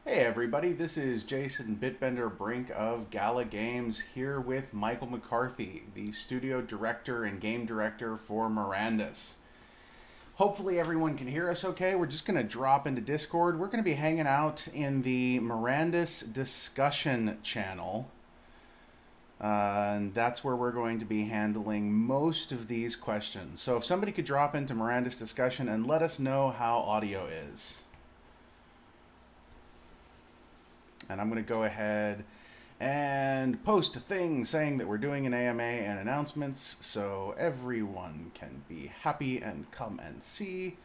Hey everybody, this is Jason Bitbender Brink of Gala Games here with Michael McCarthy, the studio director and game director for Mirandus. Hopefully everyone can hear us okay. We're just going to drop into Discord. We're going to be hanging out in the Mirandus discussion channel. And that's where we're going to be handling most of these questions. So if somebody could drop into Mirandus discussion and let us know how audio is. And I'm going to go ahead and post a thing saying that we're doing an AMA and announcements so everyone can be happy and come and see.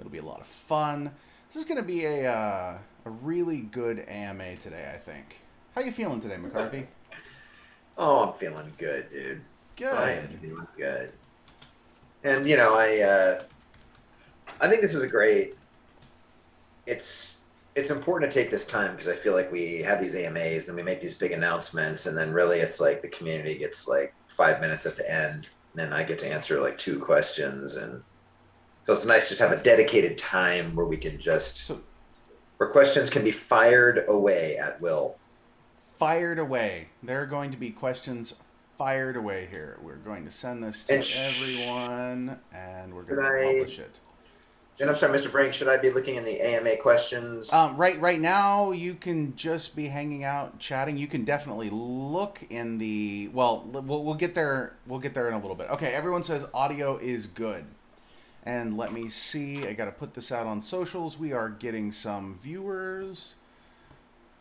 It'll be a lot of fun. This is going to be a really good AMA today, I think. How you feeling today, McCarthy? Oh, I'm feeling good, dude. I am Good. feeling good. And I think this is a great. It's important to take this time because I feel like we have these AMAs and we make these big announcements, and then really it's like the community gets like 5 minutes at the end, and then I get to answer like two questions, and so it's nice just to have a dedicated time where we can just So, where questions can be fired away at will. fired away. There are going to be questions fired away here. We're going to send this to And everyone and we're should going to I? publish it. And I'm sorry, Mr. Brink, should I be looking in the AMA questions? Right now, you can just be hanging out, chatting. You can definitely look in the. Well, we'll get there. We'll get there in a little bit. Okay, everyone says audio is good, and let me see. I got to put this out on socials. We are getting some viewers.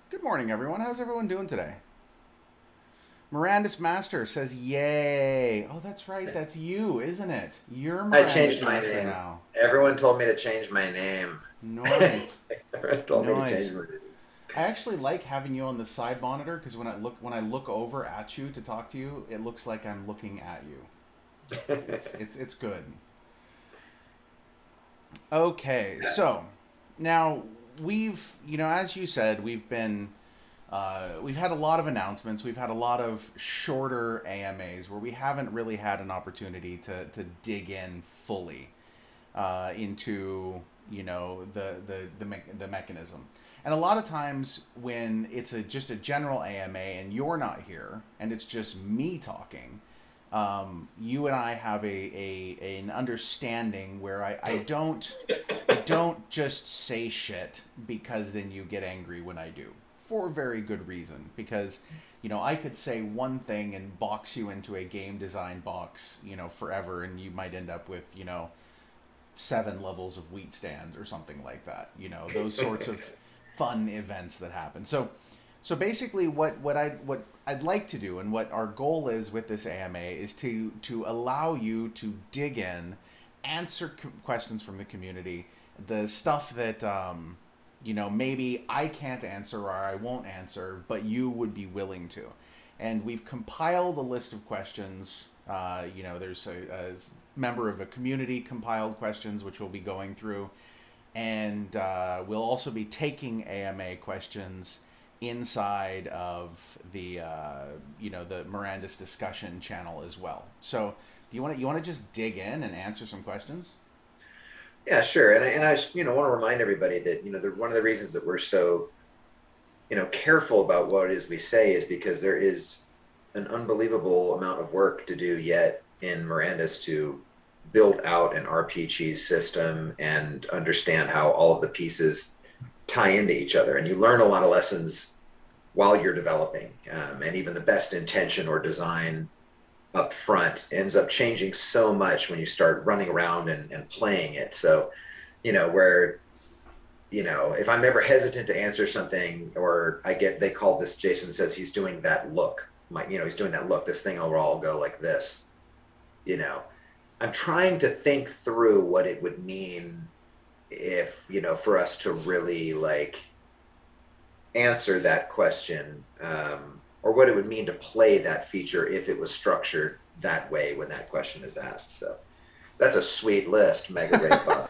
Good morning, everyone. How's everyone doing today? Mirandus Master says, "Yay!" Oh, that's right. That's you, isn't it? You're I changed Mirandus my Master name. now. Everyone told me to change my name. Nice, Everyone told me to change nice. my name. I actually like having you on the side monitor because when I look over at you to talk to you, it looks like I'm looking at you. It's good. Okay, so now as you said, we've had a lot of announcements. We've had a lot of shorter AMAs where we haven't really had an opportunity to dig in fully into the mechanism. And a lot of times when it's just a general AMA and you're not here and it's just me talking, you and I have an understanding where I don't just say shit because then you get angry when I do for very good reason because I could say one thing and box you into a game design box forever and you might end up with 7 levels of wheat stand or something like that. Those sorts of fun events that happen. So basically, what I'd like to do and what our goal is with this AMA is to allow you to dig in, answer questions from the community, the stuff that maybe I can't answer or I won't answer, but you would be willing to. And we've compiled a list of questions. There's a member of a community compiled questions, which we'll be going through. And we'll also be taking AMA questions inside of the Mirandus discussion channel as well. So do you want to just dig in and answer some questions? Yeah, sure. And I just want to remind everybody that one of the reasons that we're so careful about what it is we say is because there is an unbelievable amount of work to do yet in Mirandus to build out an RPG system and understand how all of the pieces tie into each other. And you learn a lot of lessons while you're developing. And even the best intention or design up front ends up changing so much when you start running around and playing it. So, where, if I'm ever hesitant to answer something or they call this, Jason says he's doing that look, he's doing that look, this thing will all go like this, you know, I'm trying to think through what it would mean if, for us to really like answer that question, or what it would mean to play that feature if it was structured that way when that question is asked. So that's a sweet list, Mega Raid Boss.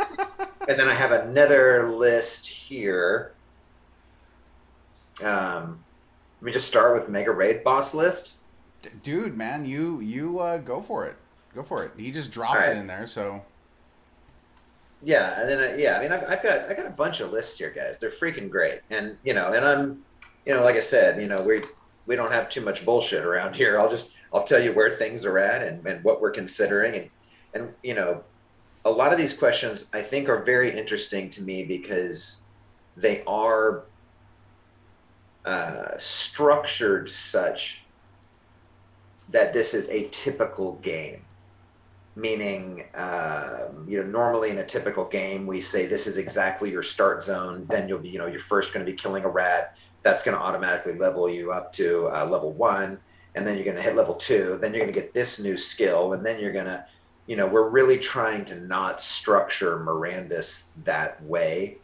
And then I have another list here. Let me just start with Mega Raid Boss list. Dude, man, you go for it. Go for it. He just All dropped it right. in there, so Yeah, and then yeah, I mean, I got a bunch of lists here, guys. They're freaking great, and and I'm, like I said, we don't have too much bullshit around here. I'll tell you where things are at and what we're considering, and a lot of these questions I think are very interesting to me because they are structured such that this is a typical game. Meaning, normally in a typical game, we say this is exactly your start zone. Then you'll be, you're first going to be killing a rat. That's going to automatically level you up to level 1. And then you're going to hit level 2. Then you're going to get this new skill. And then you're going to, we're really trying to not structure Mirandus that way,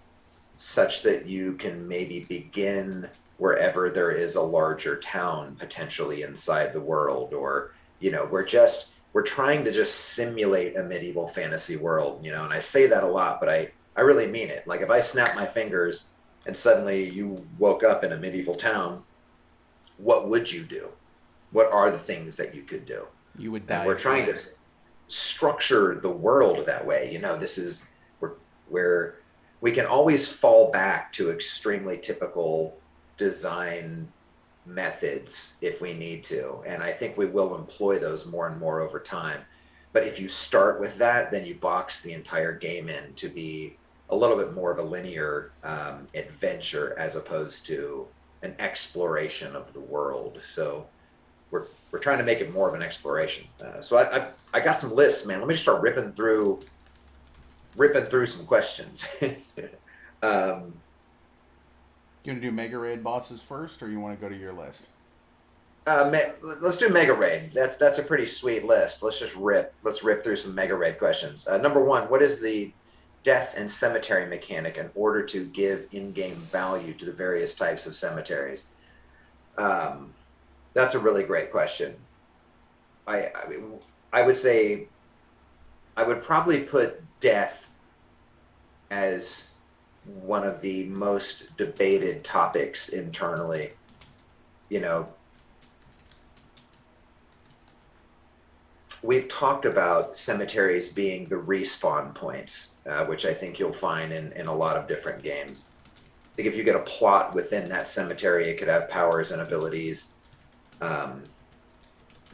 such that you can maybe begin wherever there is a larger town potentially inside the world, or we're trying to just simulate a medieval fantasy world, and I say that a lot, but I really mean it. Like, if I snap my fingers and suddenly you woke up in a medieval town, what would you do? What are the things that you could do? You would And die we're of trying to plague. structure the world that way. This is where we can always fall back to extremely typical design methods if we need to. And I think we will employ those more and more over time. But if you start with that, then you box the entire game in to be a little bit more of a linear adventure as opposed to an exploration of the world. So we're trying to make it more of an exploration. So I got some lists, man. Let me just start ripping through some questions. um, You want to do Mega Raid bosses first, or you want to go to your list? let's do Mega Raid. That's a pretty sweet list. Let's rip through some Mega Raid questions. Number one, what is the death and cemetery mechanic in order to give in-game value to the various types of cemeteries? Um, that's a really great question. I mean, I would say I would probably put death as one of the most debated topics internally. You know, we've talked about cemeteries being the respawn points, which I think you'll find in a lot of different games. I think if you get a plot within that cemetery, it could have powers and abilities. Um,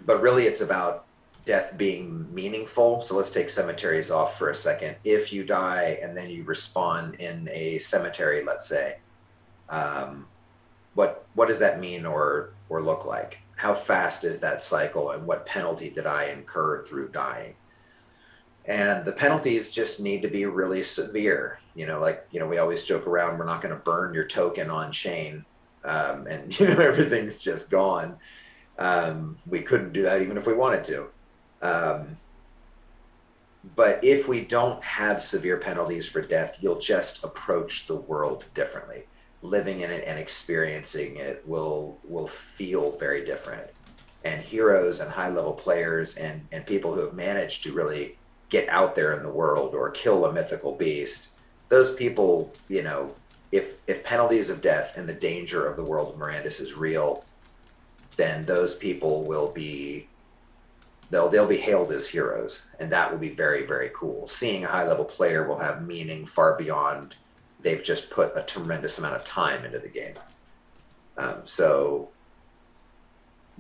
but really, it's about death being meaningful. So let's take cemeteries off for a second. If you die and then you respawn in a cemetery, let's say, um, what does that mean or look like? How fast is that cycle, and what penalty did I incur through dying? And the penalties just need to be really severe. We always joke around, we're not going to burn your token on chain, and everything's just gone. We couldn't do that even if we wanted to. Um, but if we don't have severe penalties for death, you'll just approach the world differently. Living in it and experiencing it will feel very different. And heroes and high level players and people who have managed to really get out there in the world or kill a mythical beast, those people, if penalties of death and the danger of the world of Mirandus is real, then those people will be they'll be hailed as heroes, and that will be very, very cool. Seeing a high level player will have meaning far beyond they've just put a tremendous amount of time into the game. So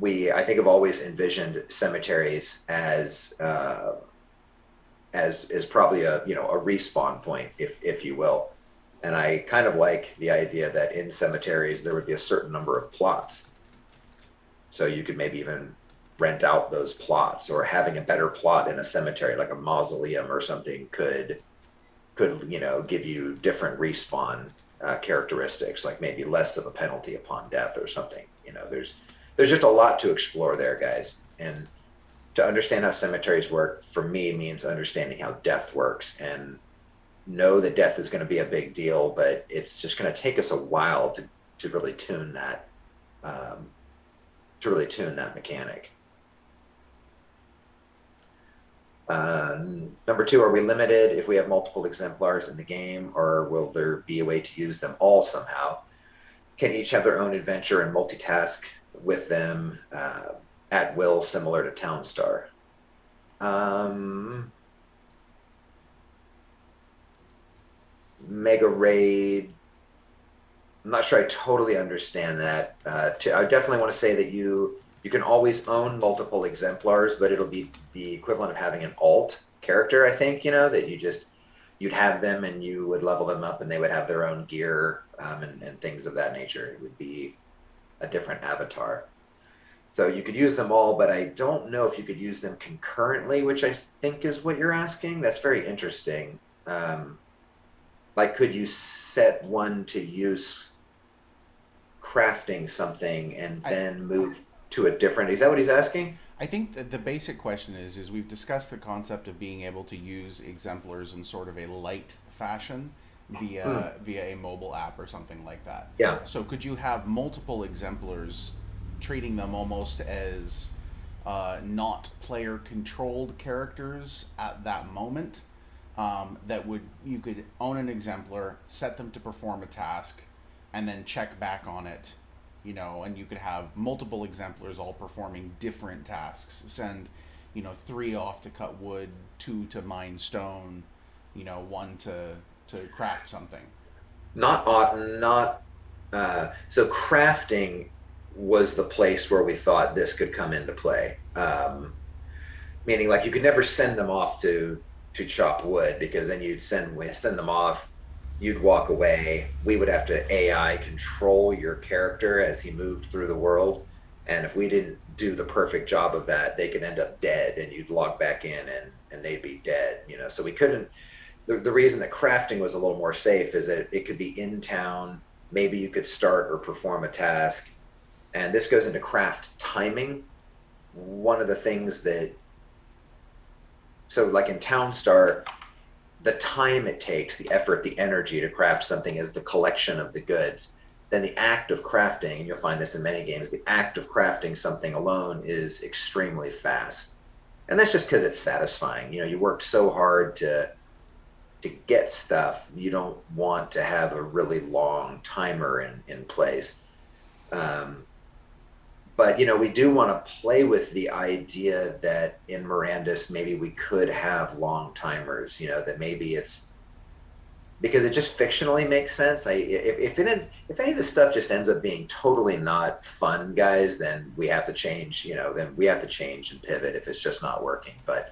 I think, have always envisioned cemeteries as probably a respawn point, if you will. And I kind of like the idea that in cemeteries there would be a certain number of plots, so you could maybe even rent out those plots, or having a better plot in a cemetery like a mausoleum or something could give you different respawn characteristics, like maybe less of a penalty upon death or something. There's just a lot to explore there, guys. And to understand how cemeteries work, for me, means understanding how death works, and know that death is going to be a big deal, but it's just going to take us a while to really tune that mechanic. Number two, are we limited if we have multiple exemplars in the game, or will there be a way to use them all somehow? Can each have their own adventure and multitask with them at will, similar to Townstar? mega raid. I'm not sure I totally understand that. I definitely want to say that you can always own multiple exemplars, but it'll be the equivalent of having an alt character. I think that you'd have them and you would level them up, and they would have their own gear, and things of that nature. It would be a different avatar. So you could use them all, but I don't know if you could use them concurrently, which I think is what you're asking. That's very interesting. Like, could you set one to use crafting something and I then move to a different? Is that what he's asking? I think that the basic question is we've discussed the concept of being able to use exemplars in sort of a light fashion Hmm. via a mobile app or something like that. Yeah. So could you have multiple exemplars, treating them almost as not player controlled characters at that moment? That would you could own an exemplar, set them to perform a task, and then check back on it, and you could have multiple exemplars all performing different tasks. Send, three off to cut wood, two to mine stone, one to craft something. Not so crafting was the place where we thought this could come into play. Meaning, like, you could never send them off to chop wood, because then you'd send them off, you'd walk away, we would have to AI control your character as he moved through the world, and if we didn't do the perfect job of that, they could end up dead, and you'd log back in, and they'd be dead. So we couldn't. The reason that crafting was a little more safe is that it could be in town. Maybe you could start or perform a task, and this goes into craft timing. One of the things that, so like in town start, the time it takes, the effort, the energy to craft something is the collection of the goods. Then the act of crafting, and you'll find this in many games, the act of crafting something alone is extremely fast. And that's just because it's satisfying. You worked so hard to get stuff. You don't want to have a really long timer in place. Um, but we do want to play with the idea that in Mirandus maybe we could have long timers. That maybe it's because it just fictionally makes sense. If any of this stuff just ends up being totally not fun, guys, then we have to change. Then we have to change and pivot if it's just not working. But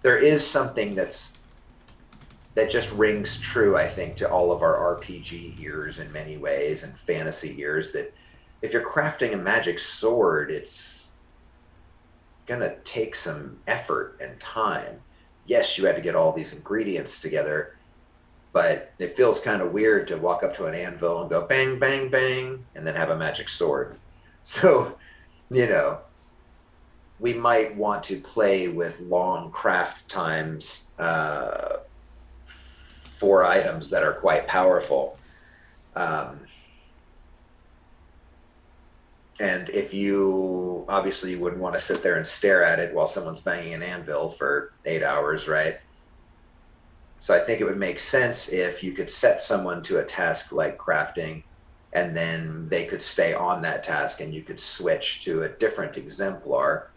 there is something that just rings true, I think, to all of our RPG ears in many ways, and fantasy ears, that if you're crafting a magic sword, it's gonna take some effort and time. Yes, you had to get all these ingredients together, but it feels kind of weird to walk up to an anvil and go bang, bang, bang, and then have a magic sword. So, you know, we might want to play with long craft times for items that are quite powerful. Um, and if you obviously you wouldn't want to sit there and stare at it while someone's banging an anvil for 8 hours, right? So I think it would make sense if you could set someone to a task like crafting, and then they could stay on that task, and you could switch to a different exemplar,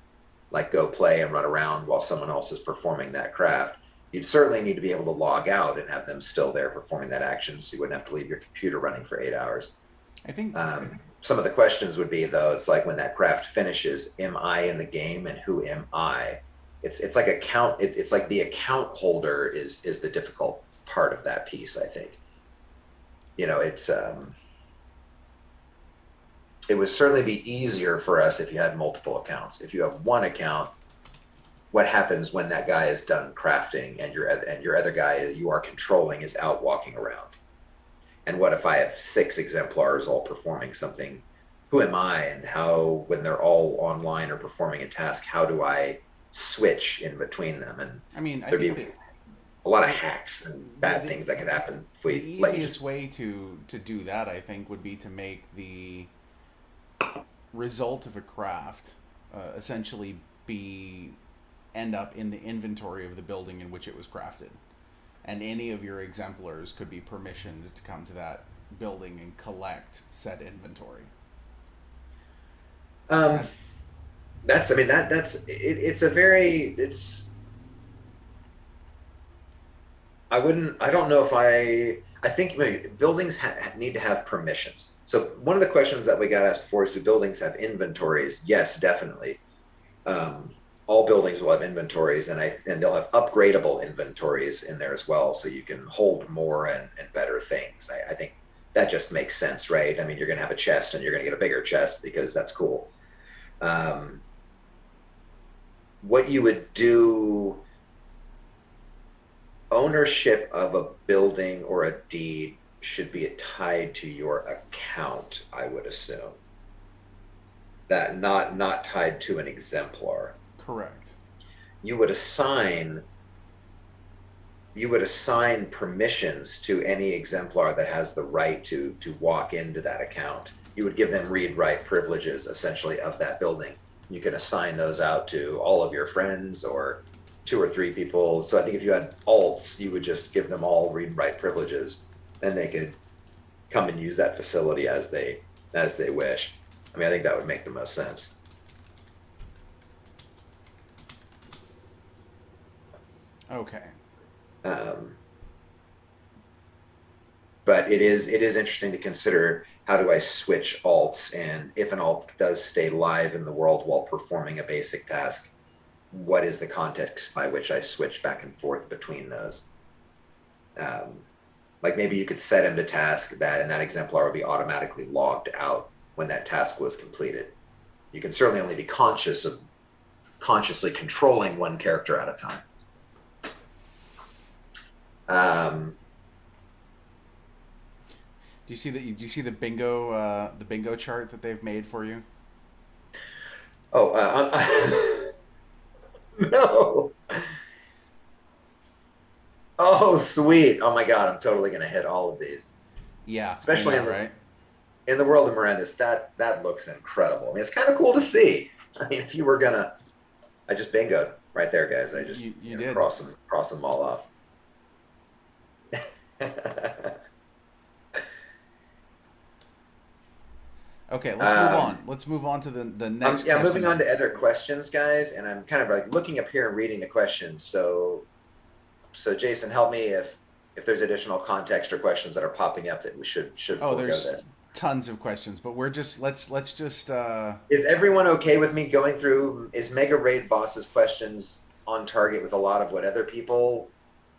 like go play and run around while someone else is performing that craft. You'd certainly need to be able to log out and have them still there performing that action, so you wouldn't have to leave your computer running for 8 hours. I think Some of the questions would be, though, it's like when that craft finishes, am I in the game and who am I? It's like it's like the account holder is the difficult part of that piece, I think. It's it would certainly be easier for us if you had multiple accounts. If you have one account, what happens when that guy is done crafting and your other guy you are controlling is out walking around? And what if I have 6 exemplars all performing something? Who am I, and how, when they're all online or performing a task, how do I switch in between them? And I mean, I there'd think be that a lot of hacks and the, bad the, things that could happen if the we let you easiest just. way to do that, I think, would be to make the result of a craft essentially be end up in the inventory of the building in which it was crafted, and any of your exemplars could be permissioned to come to that building and collect said inventory. Um, That, that's, I mean, it's a very, it's, I wouldn't. I don't know if I think maybe buildings need to have permissions. So one of the questions that we got asked before is, do buildings have inventories? Yes, definitely. Um, all buildings will have inventories, and they'll have upgradable inventories in there as well, so you can hold more and better things. I think that just makes sense, right? I mean, you're going to have a chest, and you're going to get a bigger chest because that's cool. Um, what you would do, ownership of a building or a deed should be tied to your account, I would assume. That not tied to an exemplar. Correct. You would assign permissions to any exemplar that has the right to walk into that account. You would give them read write privileges essentially of that building. You can assign those out to all of your friends or two or three people. So I think if you had alts, you would just give them all read write privileges, and they could come and use that facility as they wish. I mean, I think that would make the most sense. Okay. Um, but it is interesting to consider, how do I switch alts, and if an alt does stay live in the world while performing a basic task, what is the context by which I switch back and forth between those? Um, like maybe you could set him to task that, and that exemplar would be automatically logged out when that task was completed. You can certainly only be consciously controlling one character at a time. Um, Do you see the bingo chart that they've made for you? oh, no. Oh, sweet. Oh my God, I'm totally gonna hit all of these, Yeah, I especially know, in the right? world of Mirandus. That looks incredible. I mean, it's kind of cool to see. I mean, if you were gonna, I just bingoed right there, guys. I just You did. cross them all off. Okay, let's move on. um, Let's move on to the next yeah, question moving on then. to other questions, guys, and I'm kind of like looking up here and reading the questions. So Jason, help me if there's additional context or questions that are popping up that we should Oh, forego there's this. tons of questions, but we're just let's just Is everyone okay with me going through? Is Mega Raid Boss's questions on target with a lot of what other people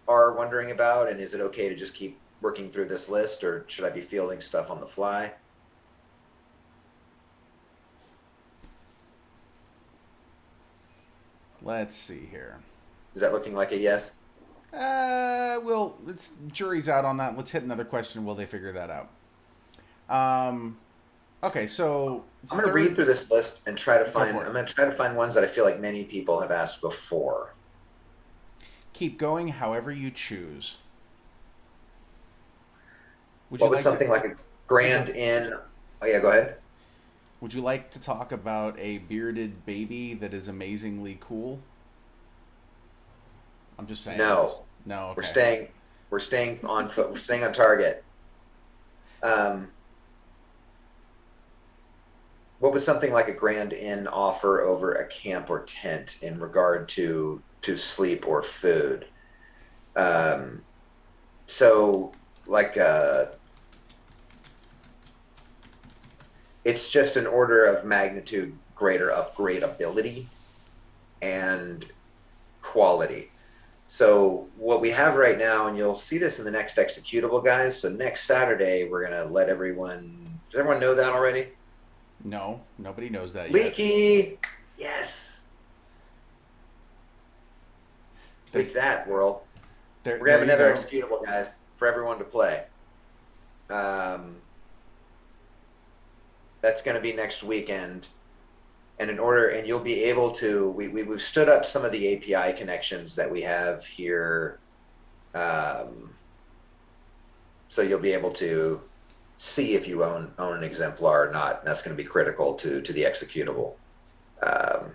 are wondering about? And is it okay to just keep working through this list, or should I be fielding stuff on the fly? let's see here. Is that looking like a yes? Well, it's jury's out on that. Let's hit another question. Will they figure that out? Um, okay, so I'm going to read third, through this list and try to go find. for it. I'm going to try to find ones that I feel like many people have asked before. Keep going, however you choose. Would you What was like to? something like a Would you grand inn? Oh yeah, go ahead. Would you like to talk about a bearded baby that is amazingly cool? I'm just saying. No, No. we're Okay. staying. We're staying on foot. We're staying on target. Um, what would something like a grand inn offer over a camp or tent in regard to sleep or food? Um, so like it's just an order of magnitude greater upgradability and quality. So what we have right now, and you'll see this in the next executable, guys. So next Saturday, we're gonna let everyone. Does everyone know that already? No, nobody knows that yet. Leaky, yes. There, Take that, world. there, We're gonna there have you another go. executable, guys, for everyone to play. Um, that's gonna be next weekend. And you'll be able to. We've stood up some of the API connections that we have here. Um, so you'll be able to see if you own an exemplar or not. And that's going to be critical to the executable. Um,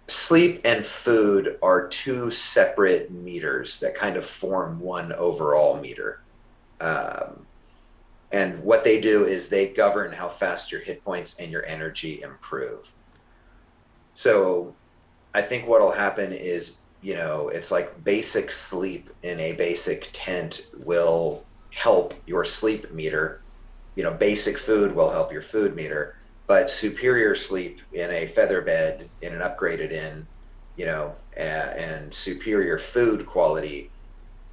sleep and food are two separate meters that kind of form one overall meter. Um, and what they do is they govern how fast your hit points and your energy improve. So I think what'll happen is it's like basic sleep in a basic tent will help your sleep meter. Basic food will help your food meter, but superior sleep in a feather bed in an upgraded inn, and superior food quality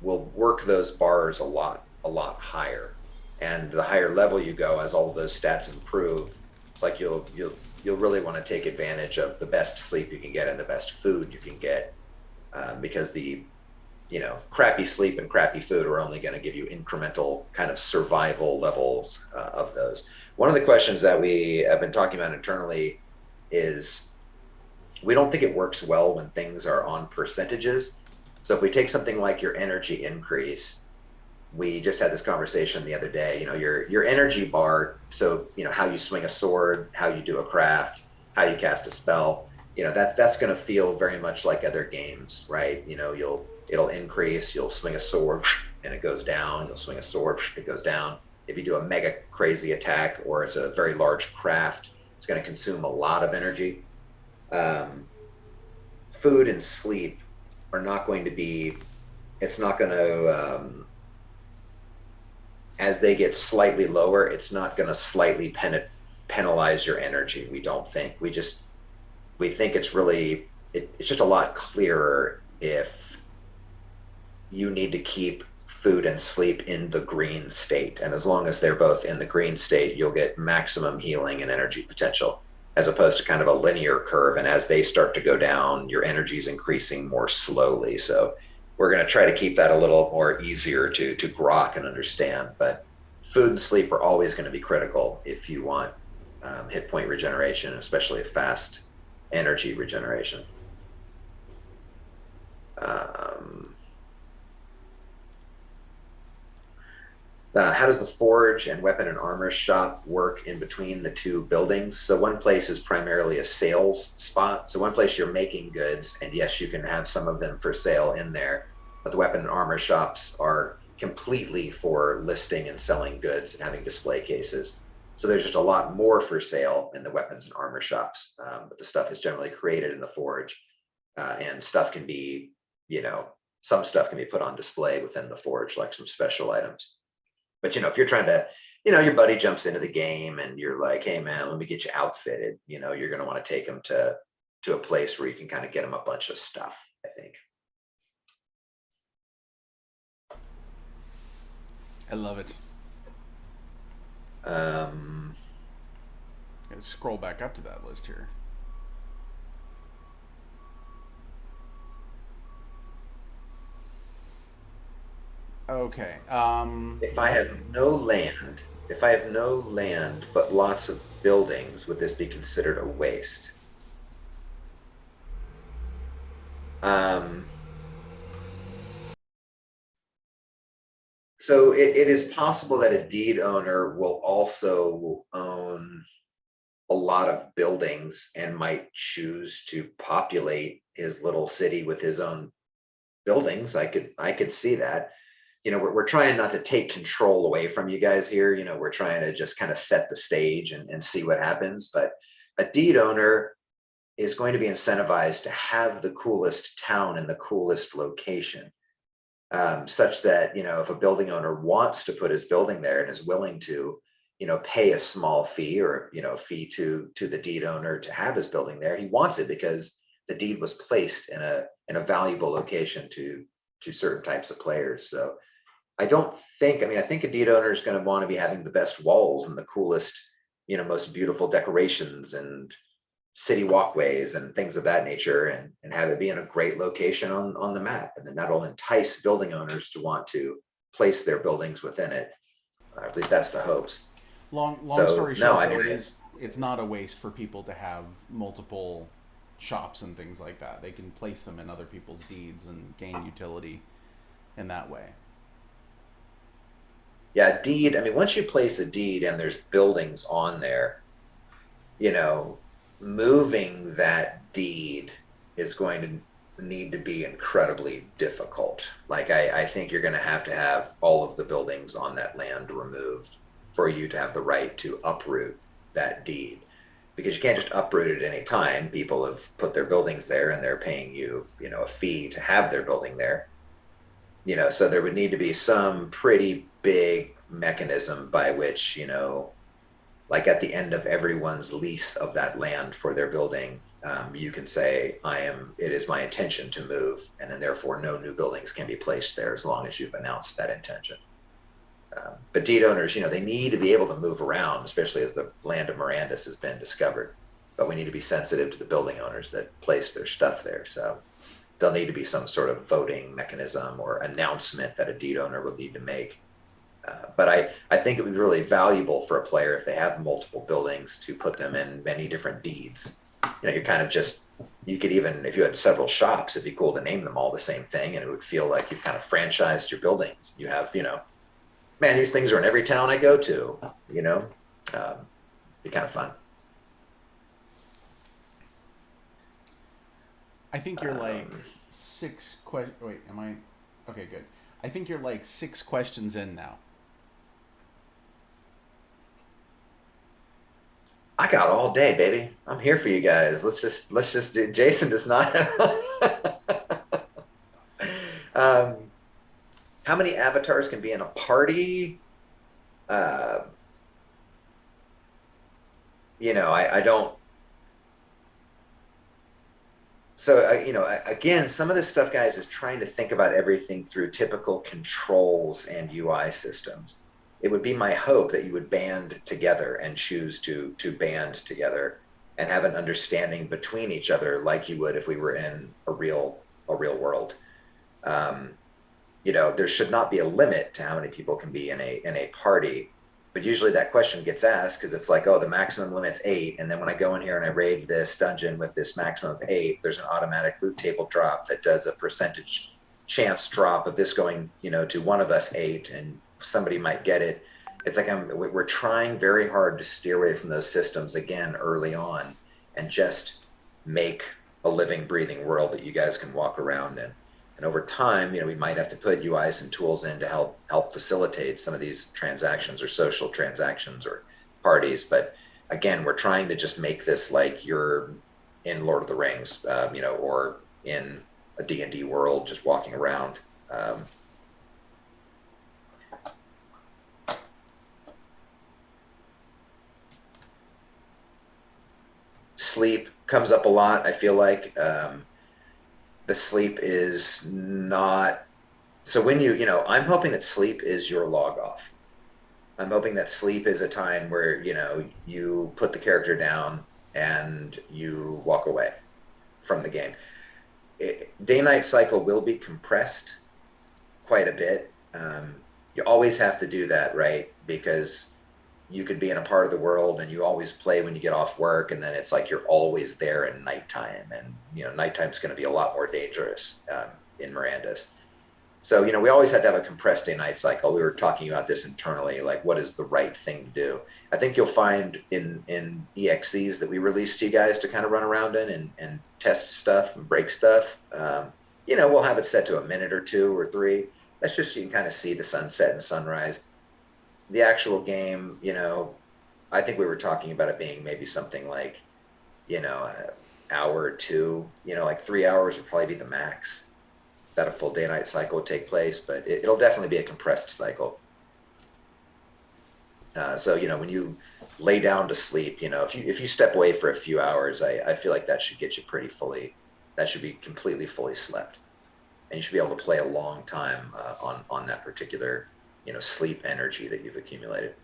will work those bars a lot higher. And the higher level you go, as all of those stats improve, it's like you'll really want to take advantage of the best sleep you can get and the best food you can get, because the crappy sleep and crappy food are only going to give you incremental kind of survival levels of those. One of the questions that we have been talking about internally is we don't think it works well when things are on percentages. So if we take something like your energy increase, we just had this conversation the other day, your energy bar. So, how you swing a sword, how you do a craft, how you cast a spell, that's going to feel very much like other games, right? It'll increase, you'll swing a sword and it goes down. You'll swing a sword, it goes down. If you do a mega crazy attack or it's a very large craft, it's going to consume a lot of energy. Food and sleep are not going to be, it's not going to, as they get slightly lower, it's not going to slightly penalize your energy. We don't think. We think it's really, it's just a lot clearer if you need to keep food and sleep in the green state. And as long as they're both in the green state, you'll get maximum healing and energy potential, as opposed to kind of a linear curve. And as they start to go down, your energy is increasing more slowly. So we're going to try to keep that a little more easier to grok and understand. But food and sleep are always going to be critical if you want hit point regeneration, especially fast energy regeneration. How does the forge and weapon and armor shop work in between the two buildings? So one place is primarily a sales spot. So one place you're making goods, and yes, you can have some of them for sale in there, but the weapon and armor shops are completely for listing and selling goods and having display cases. So there's just a lot more for sale in the weapons and armor shops, but the stuff is generally created in the forge, and stuff can be, some stuff can be put on display within the forge, like some special items. But, if you're trying to, your buddy jumps into the game and you're like, hey, man, let me get you outfitted. You're going to want to take them to a place where you can kind of get them a bunch of stuff, I think. I love it. Gotta scroll back up to that list here. Okay. If I have no land, but lots of buildings, would this be considered a waste? So it is possible that a deed owner will also own a lot of buildings and might choose to populate his little city with his own buildings. I could see that. We're trying not to take control away from you guys here. We're trying to just kind of set the stage and see what happens. But a deed owner is going to be incentivized to have the coolest town in the coolest location, such that, if a building owner wants to put his building there and is willing to, pay a small fee or, a fee to the deed owner to have his building there, he wants it because the deed was placed in a valuable location to certain types of players. So I think a deed owner is going to want to be having the best walls and the coolest, most beautiful decorations and city walkways and things of that nature, and have it be in a great location on the map. And then that'll entice building owners to want to place their buildings within it. Or at least that's the hopes. Long story short, it's not a waste for people to have multiple shops and things like that. They can place them in other people's deeds and gain utility in that way. Yeah, deed. Once you place a deed and there's buildings on there, moving that deed is going to need to be incredibly difficult. Like I think you're going to have all of the buildings on that land removed for you to have the right to uproot that deed. because you can't just uproot it at any time. People have put their buildings there and they're paying you, a fee to have their building there. So there would need to be some pretty big mechanism by which, like at the end of everyone's lease of that land for their building, you can say, it is my intention to move, and then therefore no new buildings can be placed there as long as you've announced that intention. But deed owners, they need to be able to move around, especially as the land of Mirandus has been discovered. But we need to be sensitive to the building owners that place their stuff there. So there'll need to be some sort of voting mechanism or announcement that a deed owner will need to make. But I think it would be really valuable for a player if they have multiple buildings to put them in many different deeds. You're kind of you could even, if you had several shops, it'd be cool to name them all the same thing, and it would feel like you've kind of franchised your buildings. You have, man, these things are in every town I go to, be kind of fun. I think you're like wait, am I? Okay, good. I think you're like 6 questions in now. I got all day, baby. I'm here for you guys. Let's just do. Jason does not. How many avatars can be in a party? I don't. So, again, some of this stuff, guys, is trying to think about everything through typical controls and UI systems. It would be my hope that you would band together and choose to band together and have an understanding between each other, like you would if we were in a real world. There should not be a limit to how many people can be in a party, but usually that question gets asked because it's like, oh, the maximum limit's 8, and then when I go in here and I raid this dungeon with this maximum of 8, there's an automatic loot table drop that does a percentage chance drop of this going, to one of us 8, and somebody might get it. It's like we're trying very hard to steer away from those systems again early on, and just make a living, breathing world that you guys can walk around in. And over time, we might have to put UIs and tools in to help facilitate some of these transactions or social transactions or parties. But again, we're trying to just make this like you're in Lord of the Rings, or in a D&D world, just walking around. Sleep comes up a lot, I feel like. The sleep is not, so when I'm hoping that sleep is your log off. I'm hoping that sleep is a time where you put the character down and you walk away from the game. Day-night cycle will be compressed quite a bit. You always have to do that, right? Because you could be in a part of the world and you always play when you get off work, and then it's like you're always there at nighttime, and nighttime's going to be a lot more dangerous in Mirandus. So we always had to have a compressed day-night cycle. We were talking about this internally, like what is the right thing to do. I think you'll find in EXCs that we released to you guys to kind of run around in and test stuff and break stuff. We'll have it set to a minute or 2 or 3. That's just so you can kind of see the sunset and sunrise. The actual game, I think we were talking about it being maybe something like, an hour or 2, like 3 hours would probably be the max that a full day-night cycle would take place, but it'll definitely be a compressed cycle. So, when you lay down to sleep, if you step away for a few hours, I feel like that should get you that should be completely fully slept. And you should be able to play a long time on that particular sleep energy that you've accumulated.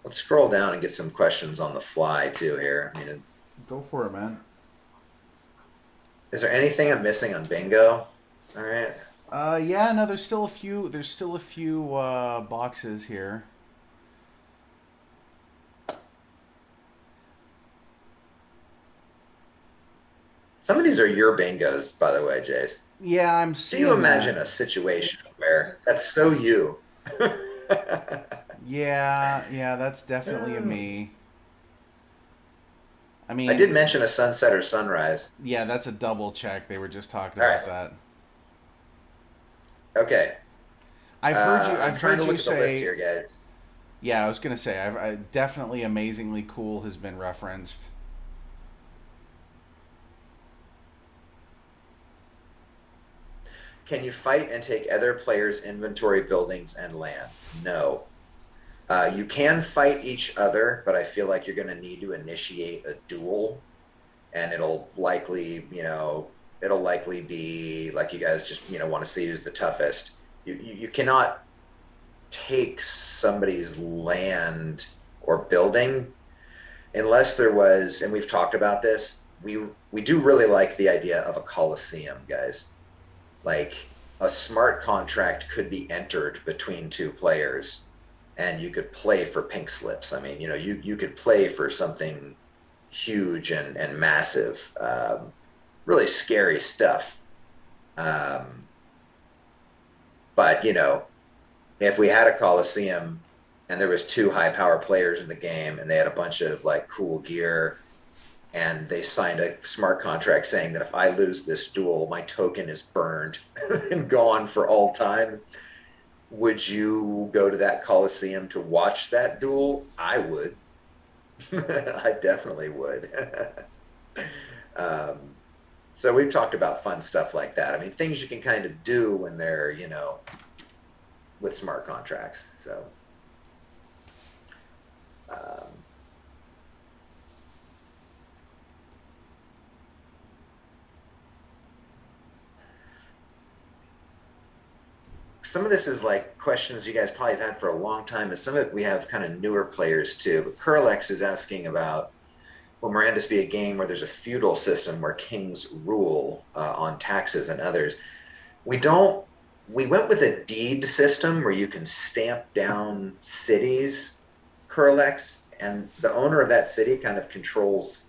Let's scroll down and get some questions on the fly too here. Go for it, man. Is there anything I'm missing on bingo? All right. Yeah, no, there's still a few boxes here. Some of these are your bingos, by the way, Jace. Yeah, I'm Do seeing you imagine that. a situation where that's so you? Yeah, that's definitely a me. I I did mean, mention a sunset or sunrise. yeah, that's a double check. They were just talking All about right. that. Okay. I've heard you. I'm I've trying heard to you look at the list say. here, guys. Yeah, I was gonna say. Definitely amazingly cool has been referenced. Can you fight and take other players' inventory, buildings, and land? No. You can fight each other, but I feel like you're going to need to initiate a duel, and it'll likely be like you guys just want to see who's the toughest. You cannot take somebody's land or building unless there was, and we've talked about this. We do really like the idea of a coliseum, guys. Like a smart contract could be entered between two players and you could play for pink slips. I mean, you could play for something huge and massive, really scary stuff. Um, but if we had a coliseum and there was two high power players in the game and they had a bunch of like cool gear and they signed a smart contract saying that if I lose this duel, my token is burned and gone for all time. Would you go to that Coliseum to watch that duel? I would. I definitely would. um, so we've talked about fun stuff like that. I mean, things you can kind of do when they're, with smart contracts. So, um, some of this is like questions you guys probably have had for a long time, and some of it we have kind of newer players too. But Curlex is asking about, will Mirandus be a game where there's a feudal system where kings rule on taxes and others? We don't. We went with a deed system where you can stamp down cities, Curlex, and the owner of that city kind of controls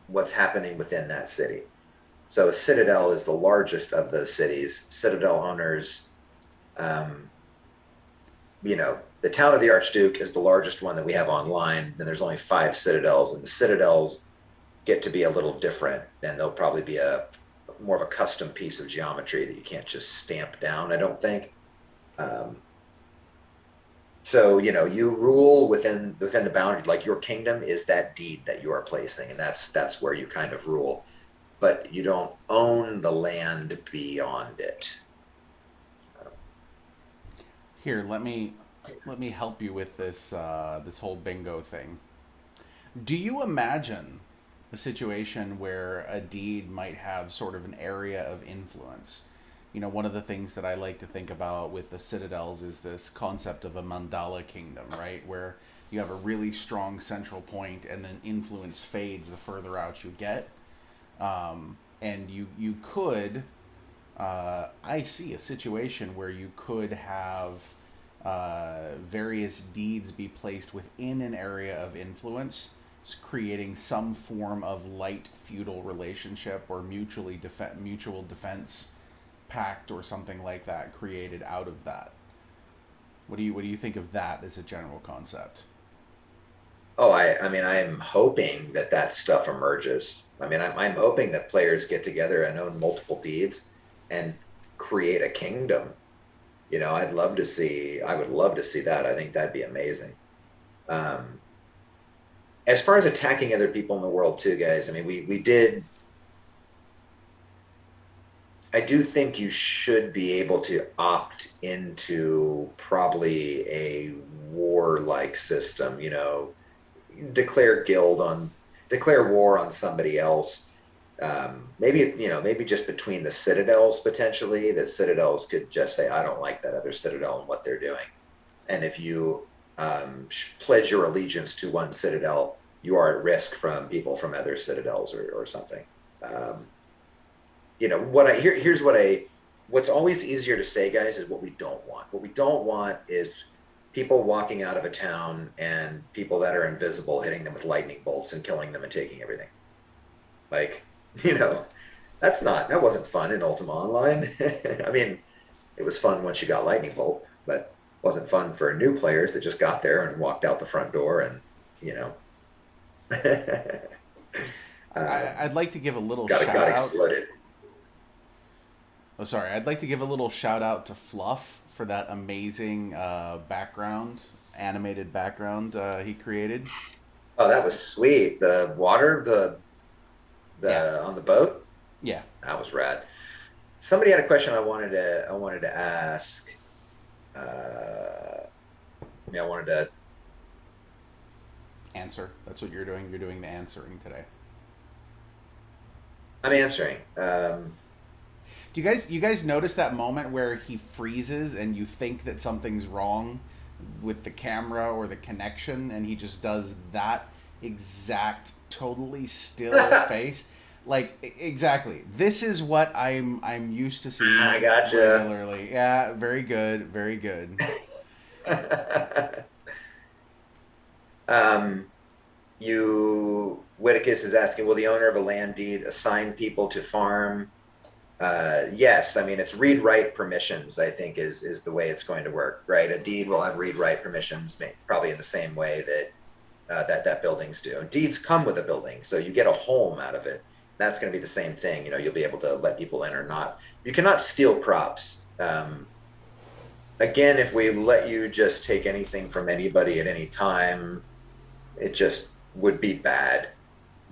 what's happening within that city. So Citadel is the largest of those cities. Citadel owners, um, the town of the Archduke is the largest one that we have online. Then there's only 5 citadels, and the citadels get to be a little different, and they'll probably be a more of a custom piece of geometry that you can't just stamp down. I don't think. Um, so you rule within the boundary. Like your kingdom is that deed that you are placing, and that's where you kind of rule. But you don't own the land beyond it. Here, let me help you with this whole bingo thing. Do you imagine a situation where a deed might have sort of an area of influence? One of the things that I like to think about with the citadels is this concept of a mandala kingdom, right? Where you have a really strong central point and then influence fades the further out you get. And you could, I see a situation where you could have various deeds be placed within an area of influence, creating some form of light feudal relationship or mutual defense pact or something like that created out of that. What do you think of that as a general concept? Oh, I mean, I'm hoping that stuff emerges. I mean, I'm hoping that players get together and own multiple deeds and create a kingdom. I would love to see that. I think that'd be amazing. Um, as far as attacking other people in the world too, guys, I mean, we did, I do think you should be able to opt into probably a war-like system, declare guild on declare war on somebody else. Maybe just between the citadels potentially, the citadels could just say, I don't like that other citadel and what they're doing. And if you pledge your allegiance to one citadel, you are at risk from people from other citadels or something. Um, here's what's always easier to say, guys, is what we don't want. What we don't want is people walking out of a town and people that are invisible hitting them with lightning bolts and killing them and taking everything. Like, you know, that wasn't fun in Ultima Online. I mean, it was fun once you got lightning bolt, but wasn't fun for new players that just got there and walked out the front door and, you know, I'd like to give a little got shout out. exploded. Oh, sorry. I'd like to give a little shout out to Fluff for that amazing background, animated background he created. Oh, that was sweet. The water, Yeah, the on the boat, yeah. that was rad. Somebody had a question I wanted to ask. Yeah, I wanted to. Answer. That's what you're doing. You're doing the answering today. I'm answering. Do you guys notice that moment where he freezes and you think that something's wrong with the camera or the connection, and he just does that exact totally still face? Like exactly. This is what I'm used to seeing I gotcha. regularly. Yeah, very good, very good. um, Whitticus is asking, will the owner of a land deed assign people to farm? Yes, I mean it's read write permissions. I think is the way it's going to work, right? A deed will have read write permissions, probably in the same way that that buildings do. Deeds come with a building, so you get a home out of it. That's going to be the same thing. You know, you'll be able to let people in or not. You cannot steal crops. Again, if we let you just take anything from anybody at any time, it just would be bad.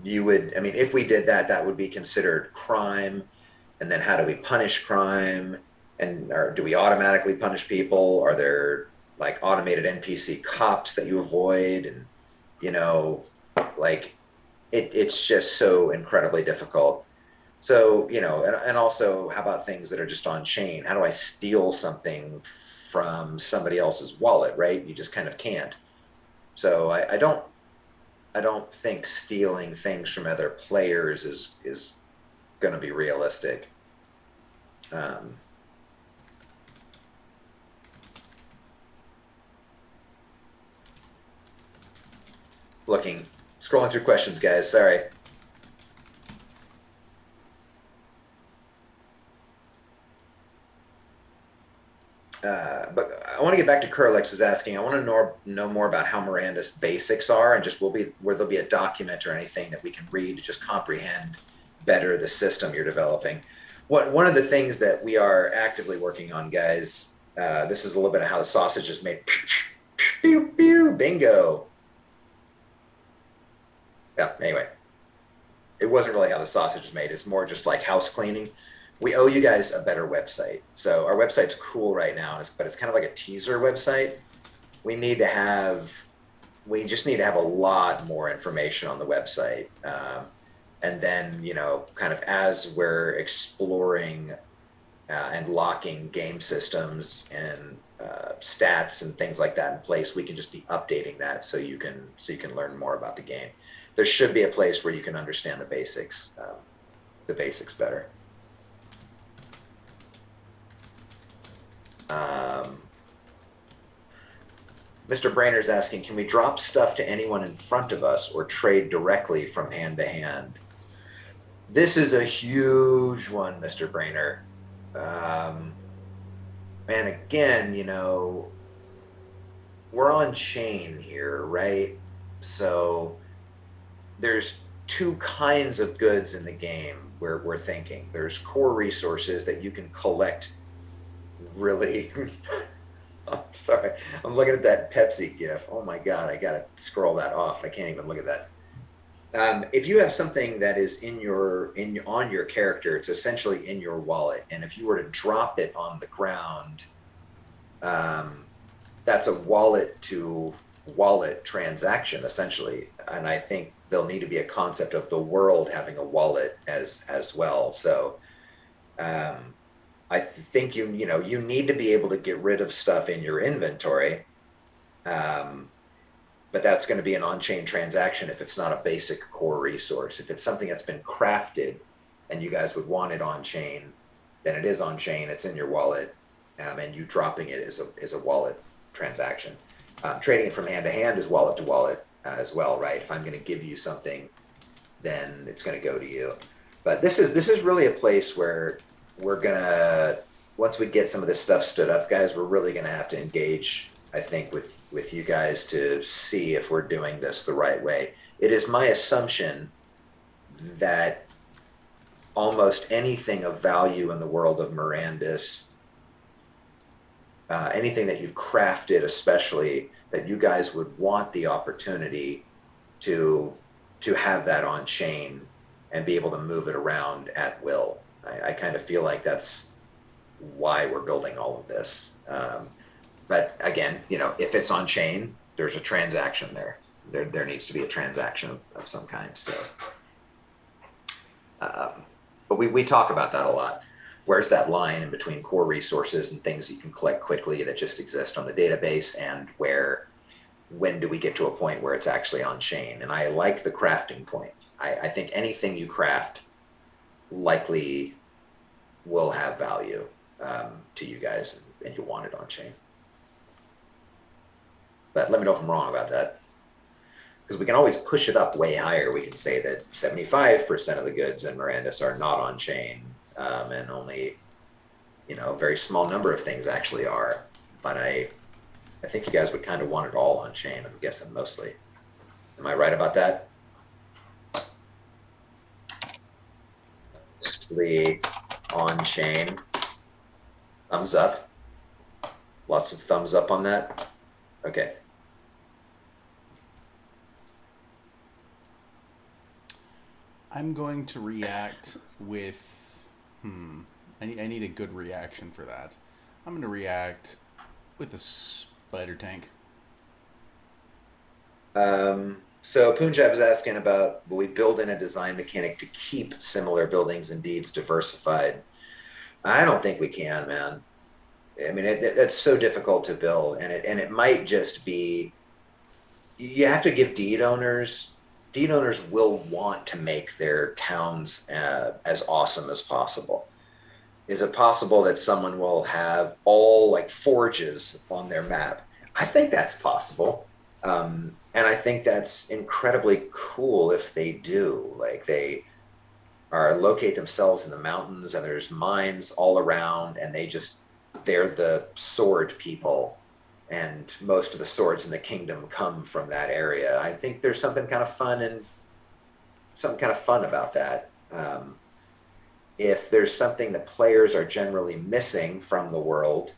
You would, I mean, if we did that, that would be considered crime. And then how do we punish crime? And or do we automatically punish people? Are there like automated NPC cops that you avoid? And you know, like it's just so incredibly difficult. So, and also how about things that are just on chain? How do I steal something from somebody else's wallet, right? You just kind of can't. So I don't think stealing things from other players is going to be realistic. Um, Scrolling through questions, guys. Sorry. But I want to get back to Curlex was asking. I want to know more about how Mirandus basics are, and just will be where there'll be a document or anything that we can read to just comprehend better the system you're developing. One of the things that we are actively working on, guys. This is a little bit of how the sausage is made. Pew pew, bingo. Yeah. Anyway, it wasn't really how the sausage is made. It's more just like house cleaning. We owe you guys a better website. So our website's cool right now, but it's kind of like a teaser website. We need to have, we just need to have a lot more information on the website. And then, kind of as we're exploring and locking game systems and stats and things like that in place, we can just be updating that so you can learn more about the game. There should be a place where you can understand the basics better. Mr. Brainer's asking, can we drop stuff to anyone in front of us or trade directly from hand to hand? This is a huge one, Mr. Brainer. And again, we're on chain here, right? So there's two kinds of goods in the game where we're thinking. There's core resources that you can collect really. I'm sorry. I'm looking at that Pepsi gif. Oh my God, I gotta scroll that off. I can't even look at that. If you have something that is on your character, it's essentially in your wallet. And if you were to drop it on the ground, that's a wallet to wallet transaction essentially. And I think there'll need to be a concept of the world having a wallet as well. So I think you need to be able to get rid of stuff in your inventory. But that's going to be an on-chain transaction if it's not a basic core resource. If it's something that's been crafted and you guys would want it on-chain, then it is on-chain, it's in your wallet, and you dropping it is a wallet transaction. Trading it from hand to hand is wallet to wallet as well, right? If I'm going to give you something, then it's going to go to you. But this is really a place where we're going to, once we get some of this stuff stood up, guys, we're really going to have to engage, I think, with you guys to see if we're doing this the right way. It is my assumption that almost anything of value in the world of Mirandus, anything that you've crafted, especially that you guys would want the opportunity to have that on chain and be able to move it around at will. I kind of feel like that's why we're building all of this. But again, if it's on chain, there's a transaction there. There needs to be a transaction of some kind. So, but we talk about that a lot. Where's that line in between core resources and things you can collect quickly that just exist on the database, and when do we get to a point where it's actually on chain? And I like the crafting point. I think anything you craft likely will have value to you guys, and you want it on chain. But let me know if I'm wrong about that, because we can always push it up way higher. We can say that 75% of the goods in Mirandus are not on chain, and only a very small number of things actually are. But I think you guys would kind of want it all on chain, I'm guessing, mostly. Am I right about that? Mostly on chain. Thumbs up. Lots of thumbs up on that. Okay. I'm going to react with, I need a good reaction for that. I'm going to react with a spider tank. So Punjab is asking about, will we build in a design mechanic to keep similar buildings and deeds diversified? I don't think we can, man. I mean, that's so difficult to build, and it might just be, you have to give deed owners will want to make their towns as awesome as possible. Is it possible that someone will have all like forges on their map? I think that's possible. And I think that's incredibly cool if they do. Like, they locate themselves in the mountains and there's mines all around, and they're the sword people, and most of the swords in the kingdom come from that area. I think there's something kind of fun about that. If there's something that players are generally missing from the world,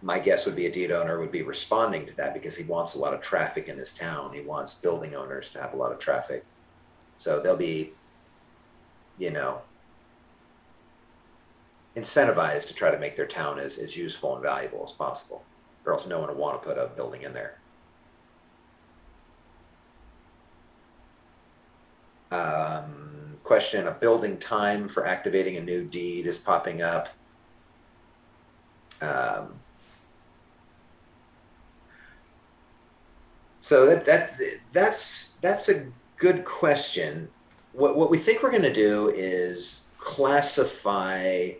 my guess would be a deed owner would be responding to that, because he wants a lot of traffic in his town. He wants building owners to have a lot of traffic. So they'll be, incentivized to try to make their town as useful and valuable as possible, or else no one will want to put a building in there. Question, a building time for activating a new deed is popping up. So that's a good question. What we think we're going to do is classify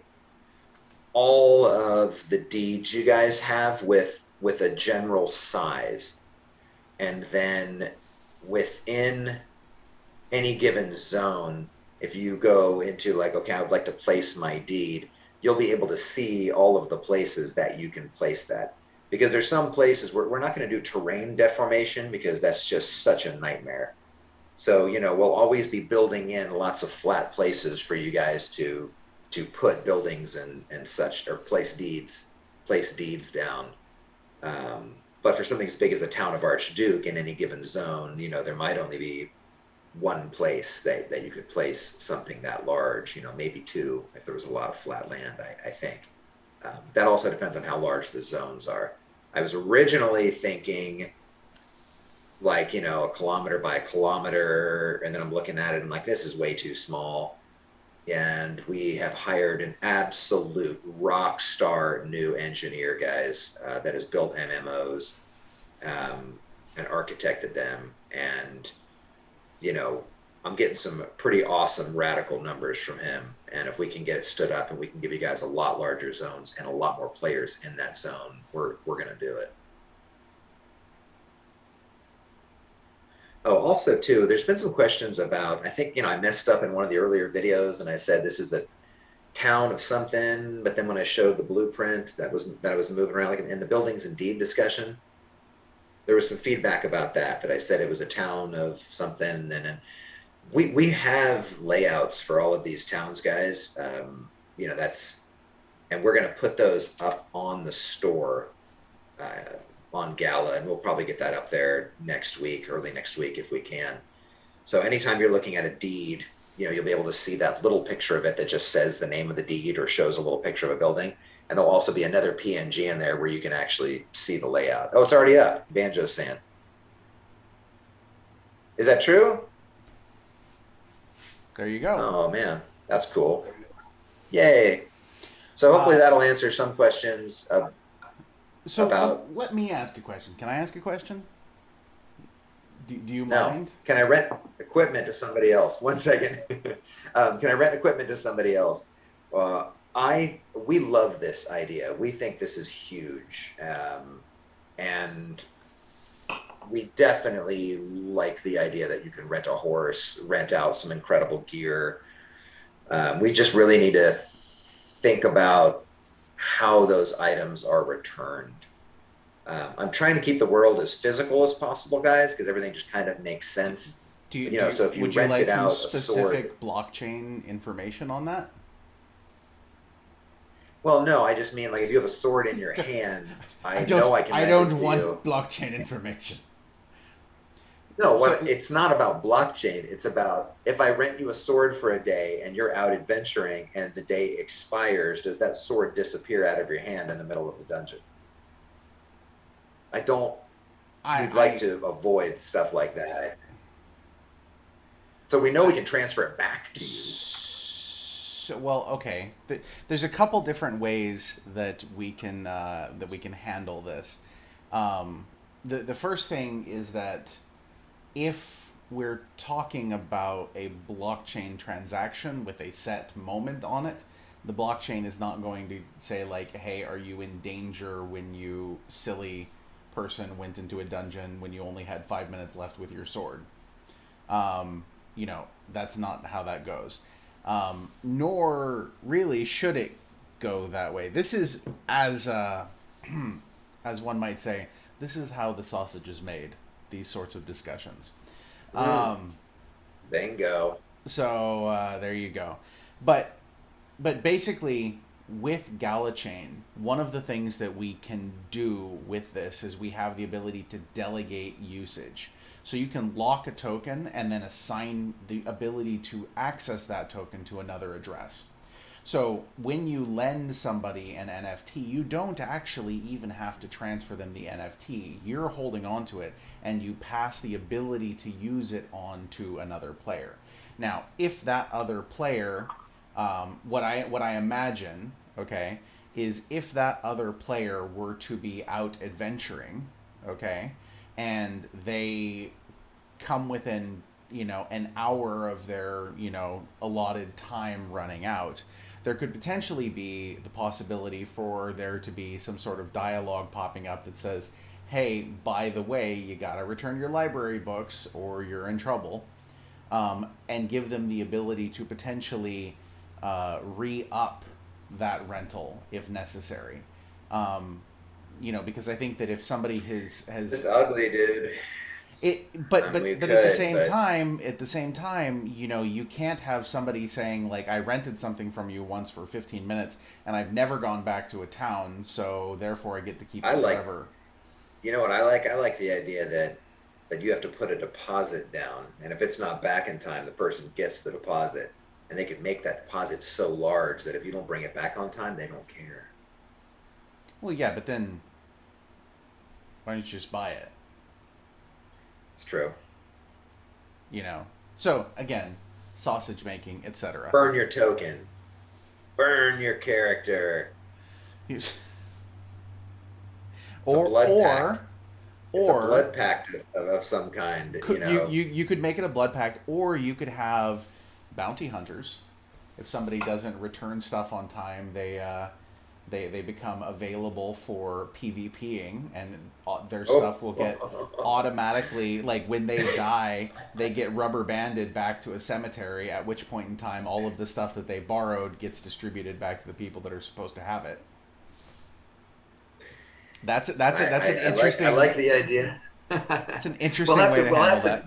all of the deeds you guys have with a general size, and then within any given zone, if you go into like, okay, I would like to place my deed, you'll be able to see all of the places that you can place that. Because there's some places where we're not going to do terrain deformation, because that's just such a nightmare. So, we'll always be building in lots of flat places for you guys to put buildings and such, or place deeds down. But for something as big as the town of Archduke in any given zone, there might only be one place that you could place something that large, maybe two if there was a lot of flat land, I think. That also depends on how large the zones are. I was originally thinking like, a kilometer by a kilometer, and then I'm looking at it and I'm like, this is way too small. And we have hired an absolute rock star new engineer, guys, that has built MMOs and architected them. And I'm getting some pretty awesome radical numbers from him. And if we can get it stood up and we can give you guys a lot larger zones and a lot more players in that zone, we're going to do it. Oh, also too, there's been some questions about, I think, I messed up in one of the earlier videos and I said this is a town of something, but then when I showed the blueprint that I was moving around, like in the buildings and deed discussion, there was some feedback about that I said it was a town of something, and then we have layouts for all of these towns, guys. That's, and we're going to put those up on the store uh, on Gala, and we'll probably get that up there next week, early next week if we can. So anytime you're looking at a deed, you'll be able to see that little picture of it that just says the name of the deed or shows a little picture of a building. And there'll also be another PNG in there where you can actually see the layout. Oh, it's already up. Banjo's saying. Is that true? There you go. Oh man, that's cool. Yay. So hopefully that'll answer some questions So about. let me ask a question. Can I ask a question? Do you No. mind? Can I rent equipment to somebody else? One second. Can I rent equipment to somebody else? We love this idea. We think this is huge, and we definitely like the idea that you can rent a horse, rent out some incredible gear. We just really need to think about how those items are returned. I'm trying to keep the world as physical as possible, guys, because everything just kind of makes sense. So if you would you rented like some out a specific sword, blockchain information on that? well, no, I just mean like if you have a sword in your hand, I don't. know I can I rent it don't to want you. blockchain information. No, So it's not about blockchain. It's about if I rent you a sword for a day and you're out adventuring and the day expires, does that sword disappear out of your hand in the middle of the dungeon? I don't. We'd like I to avoid stuff like that. So we know we can transfer it back to you. So, well, okay. There's a couple different ways that we can handle this. The first thing is that if we're talking about a blockchain transaction with a set moment on it, the blockchain is not going to say like, "Hey, are you in danger when you silly person went into a dungeon when you only had 5 minutes left with your sword?" Um, that's not how that goes. Nor really should it go that way. This is as one might say, this is how the sausage is made. These sorts of discussions. Mm, Um, bingo. so there you go. But basically, with Galachain, one of the things that we can do with this is we have the ability to delegate usage. So you can lock a token and then assign the ability to access that token to another address. So when you lend somebody an NFT, you don't actually even have to transfer them the NFT. You're holding on to it and you pass the ability to use it on to another player. Now, if that other player, what I imagine, okay, is if that other player were to be out adventuring, okay, and they come within an hour of their allotted time running out, there could potentially be the possibility for there to be some sort of dialogue popping up that says, hey, by the way, you got to return your library books or you're in trouble, and give them the ability to potentially re-up that rental if necessary. Because I think that if somebody has It's ugly, dude. but We but at the could, same but time, you can't have somebody saying like, I rented something from you once for 15 minutes and I've never gone back to a town, so therefore I get to keep I it like. forever. You know what I like? I like the idea that you have to put a deposit down, and if it's not back in time, the person gets the deposit, and they can make that deposit so large that if you don't bring it back on time, they don't care. Well, yeah, but then why don't you just buy it? It's true. So again, sausage making, etc. Burn your token. Burn your character. It's a or blood pact. or It's a or blood pact of some kind. you could make it a blood pact, or you could have bounty hunters. If somebody doesn't return stuff on time, they become available for PvPing, and their stuff will get automatically, like when they die, they get rubber banded back to a cemetery. At which point in time, all of the stuff that they borrowed gets distributed back to the people that are supposed to have it. That's it. That's an I interesting. like the idea. It's an interesting way to We'll handle have to, that.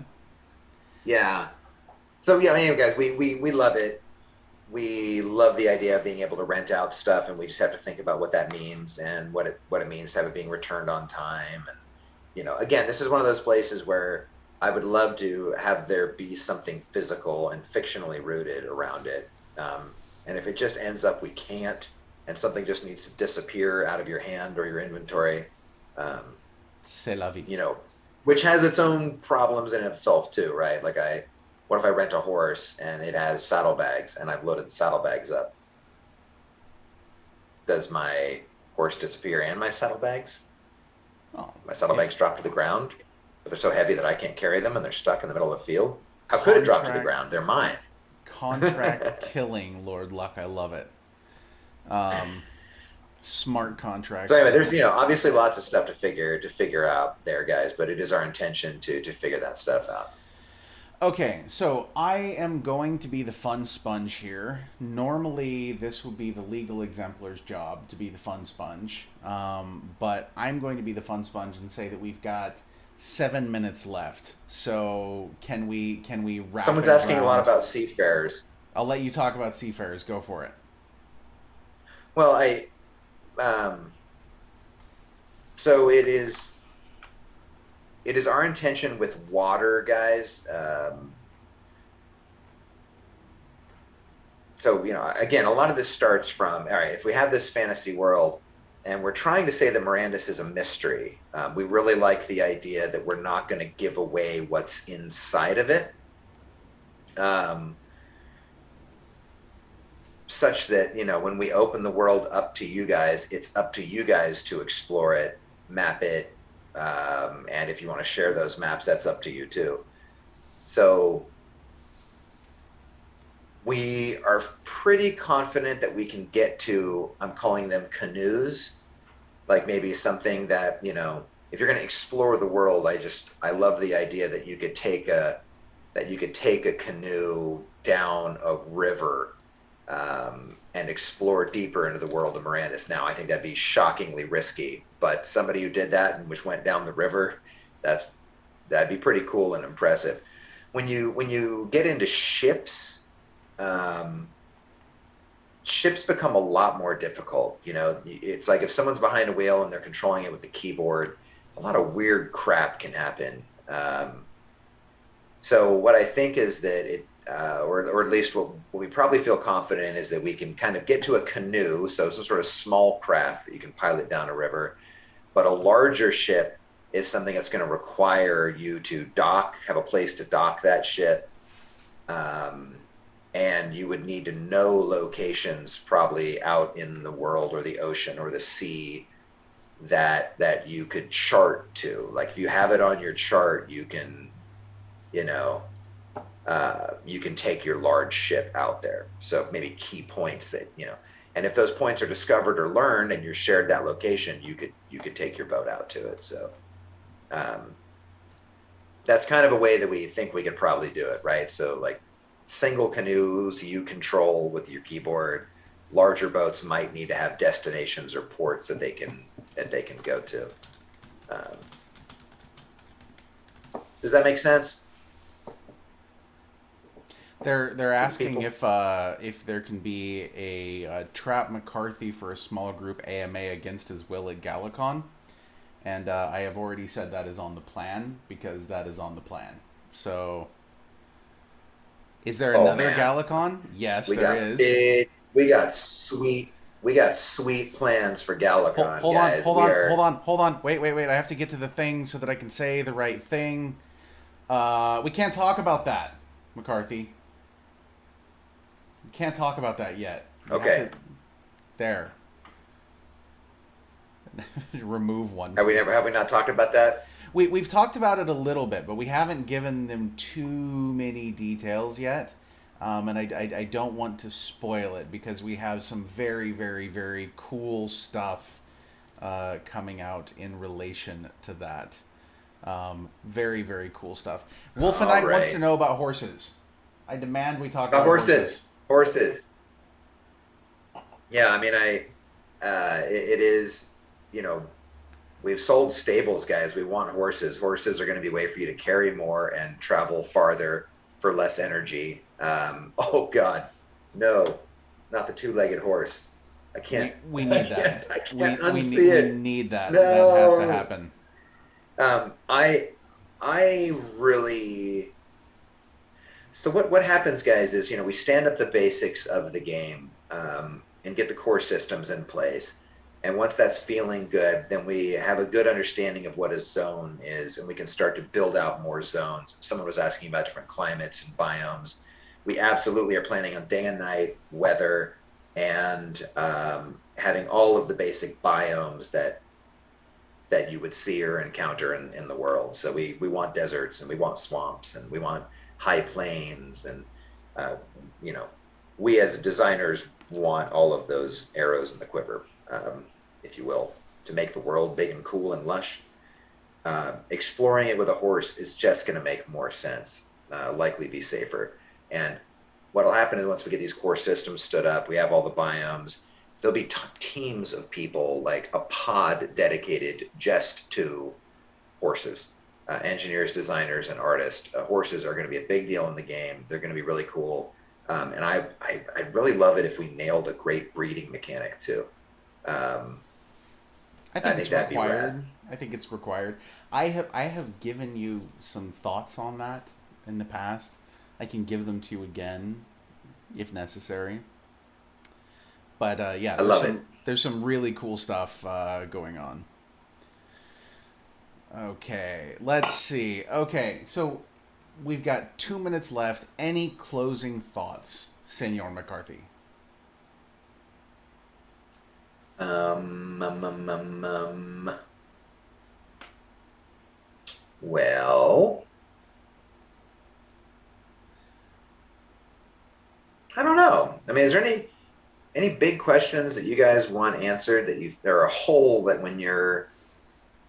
yeah. So yeah, anyway, guys, we love it. We love the idea of being able to rent out stuff, and we just have to think about what that means and what it means to have it being returned on time. And again, this is one of those places where I would love to have there be something physical and fictionally rooted around it. And if it just ends up we can't, and something just needs to disappear out of your hand or your inventory, um, C'est la vie. you know, which has its own problems in itself too, right? What if I rent a horse and it has saddlebags and I've loaded the saddlebags up? Does my horse disappear and my saddlebags? Oh, My saddlebags drop to the ground, but they're so heavy that I can't carry them and they're stuck in the middle of the field. How could it drop to the contract ground? They're mine. contract killing, Lord Luck. I love it. Um, Smart So contract anyway, there's killing. obviously lots of stuff to figure out there, guys. But it is our intention to figure that stuff out. Okay, so I am going to be the fun sponge here. Normally, this would be the legal exemplar's job to be the fun sponge, but I'm going to be the fun sponge and say that we've got 7 minutes left. So can we Someone's rapid asking a lot round? about seafarers. I'll let you talk about seafarers. Go for it. Well, I um, so it is our intention with water, guys. So again, a lot of this starts from, all right, if we have this fantasy world and we're trying to say that Mirandus is a mystery, we really like the idea that we're not going to give away what's inside of it, um, such that when we open the world up to you guys, it's up to you guys to explore it, map it, and if you want to share those maps, that's up to you too. So we are pretty confident that we can get to, I'm calling them canoes, like maybe something that, if you're going to explore the world, I love the idea that you could take a canoe down a river, and explore deeper into the world of Mirandus. Now, I think that'd be shockingly risky, but somebody who did that and which went down the river, that's that'd be pretty cool and impressive. When you get into ships, um, ships become a lot more difficult. It's like if someone's behind a wheel and they're controlling it with the keyboard, a lot of weird crap can happen. So what I think is that or at least what we probably feel confident in is that we can kind of get to a canoe, so some sort of small craft that you can pilot down a river. But a larger ship is something that's going to require you to have a place to dock that ship. Um, and you would need to know locations probably out in the world or the ocean or the sea that you could chart to. Like if you have it on your chart, you know, you can take your large ship out there. So maybe key points and if those points are discovered or learned and you're shared that location, you could take your boat out to it. So um, that's kind of a way that we think we could probably do it, right? So like single canoes you control with your keyboard. Larger boats might need to have destinations or ports that they can go to. Um, does that make sense? They're To the asking people? if there can be a trap McCarthy for a small group AMA against his will at Galacon, and I have already said that is on the plan because that is on the plan. So, is there Oh another man, Galacon? Yes, we there got is. big, we got sweet plans for Hold, Galacon, hold on, guys. hold We on, are hold on, hold on. Wait, wait, wait. I have to get to the thing so that I can say the right thing. We can't talk about that, McCarthy. We can't talk about that yet. We have okay. to. There. Remove one, Have we please. not talked about that? We've talked about it a little bit, but we haven't given them too many details yet. And I don't want to spoil it because we have some very, very, very cool stuff coming out in relation to that. Very, very cool stuff. Wolf and All Knight wants to right. know about horses. I demand we talk about horses. Horses. Yeah, I mean, it is, you know, we've sold stables, guys. We want horses. Horses are going to be a way for you to carry more and travel farther for less energy. Oh God, no, not the two-legged horse. I can't, We I need that. can't, I can't We unsee we it. need that. That has to No. happen. Um, I, I really. So what happens, guys, is we stand up the basics of the game and get the core systems in place. And once that's feeling good, then we have a good understanding of what a zone is, and we can start to build out more zones. Someone was asking about different climates and biomes. We absolutely are planning on day and night weather and having all of the basic biomes that you would see or encounter in the world. So we want deserts and we want swamps and we want high plains and uh, you know we as designers want all of those arrows in the quiver, if you will, to make the world big and cool and lush. Exploring it with a horse is just going to make more sense, likely be safer. And what will happen is once we get these core systems stood up, we have all the biomes. There'll be teams of people, like a pod dedicated just to horses. Engineers, designers, and artists. Horses are going to be a big deal in the game. They're going to be really cool. And I'd really love it if we nailed a great breeding mechanic too. Um, I I think think it's that'd be rad. required. I think it's required. I have given you some thoughts on that in the past. I can give them to you again if necessary. But yeah, I love it. there's some really cool stuff going on. Okay, let's see. Okay, so we've got 2 minutes left. Any closing thoughts, Senor McCarthy? Um, um, um, um, um, well, I don't know. I mean, is there any big questions that you guys want answered that you there are a hole that when you're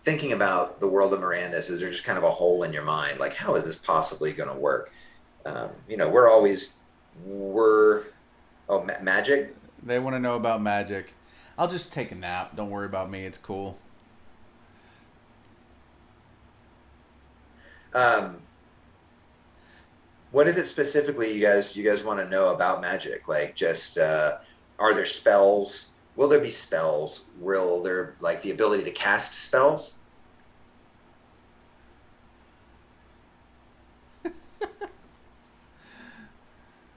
thinking about the world of Mirandus, is there just kind of a hole in your mind? Like, how is this possibly going to work? We're always, we're, oh, magic. They want to know about magic. I'll just take a nap. Don't worry about me. It's cool. Um, what is it specifically you guys want to know about magic? Like, just, are there spells? Will there be spells? Will there, like, the ability to cast spells?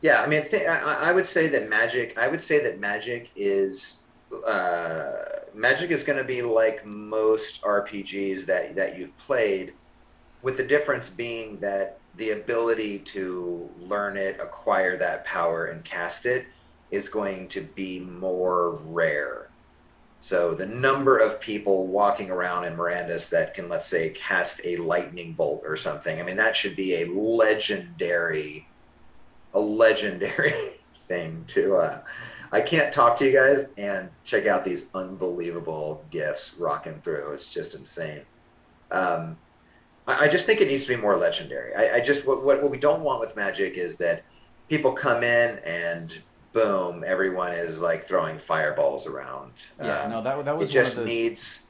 Yeah, I mean, I would say that magic. I would say that magic is going to be like most RPGs that you've played, with the difference being that the ability to learn it, acquire that power, and cast it is going to be more rare. So the number of people walking around in Mirandus that can, let's say, cast a lightning bolt or something, I mean, that should be a legendary thing to I can't talk to you guys and check out these unbelievable gifts rocking through. It's just insane. um, I just think it needs to be more legendary. I just what we don't want with magic is that people come in and boom, everyone is like throwing fireballs around. Yeah, no, that It was one of just the needs,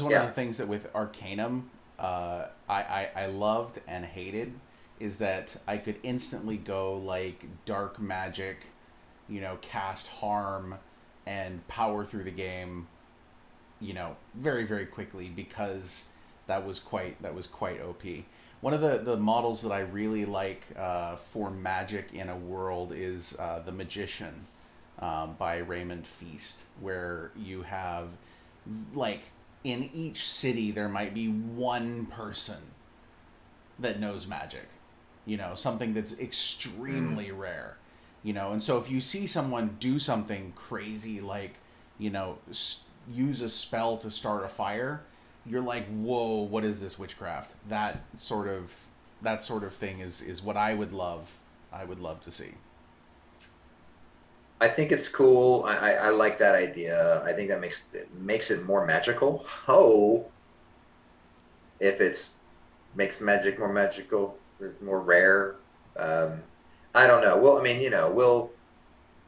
yeah. things that with Arcanum, I loved and hated is that I could instantly go like dark magic, cast harm and power through the game, very very quickly because that was quite OP. One of the models that I really like for magic in a world is the Magician by Raymond Feast, where you have like in each city there might be one person that knows magic, something that's Mm. extremely rare, and so if you see someone do something crazy like, use a spell to start a fire, you're like, whoa, what is this witchcraft? That sort of thing is what I would love to see. I think it's cool. I like that idea. I think that makes it more magical. Oh, if it's makes magic more magical, more rare. Um, I don't know. Well, I mean, we'll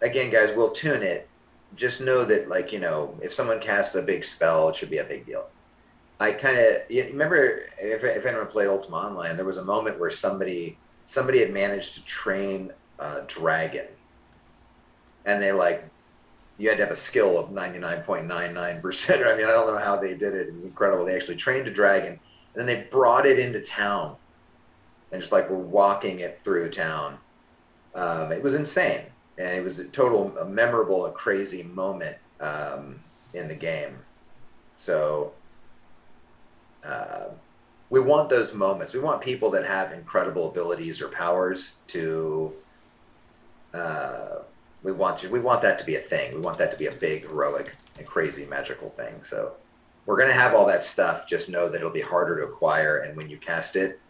again, guys, we'll tune it. Just know that, like, if someone casts a big spell, it should be a big deal. I kind of remember if anyone played Ultima Online, there was a moment where somebody had managed to train a dragon, and they like you had to have a skill of 99.99%. I mean, I don't know how they did it. It was incredible. They actually trained a dragon, and then they brought it into town and just like were walking it through town. It was insane, and it was a memorable, a crazy moment in the game. So uh, we want those moments. We want people that have incredible abilities or powers to. Uh, we want that to be a thing. We want that to be a big, heroic, and crazy magical thing. So we're gonna have all that stuff. Just know that it'll be harder to acquire, and when you cast it,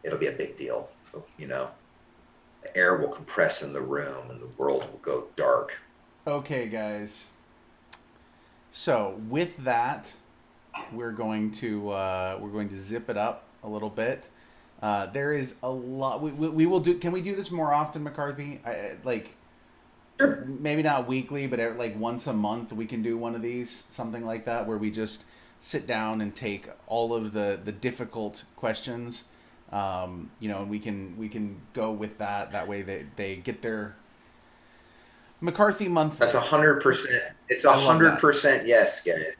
it'll be a big deal. You know, the air will compress in the room, and the world will go dark. Okay, guys. So with that, we're going to zip it up a little bit. There is a lot. We will do. Can we do this more often, McCarthy? Like Sure. maybe not weekly, but like once a month we can do one of these, something like that, where we just sit down and take all of the difficult questions. And we can go with that. That way they get their McCarthy monthly. That's 100%. It's a I love hundred that. percent yes, get it.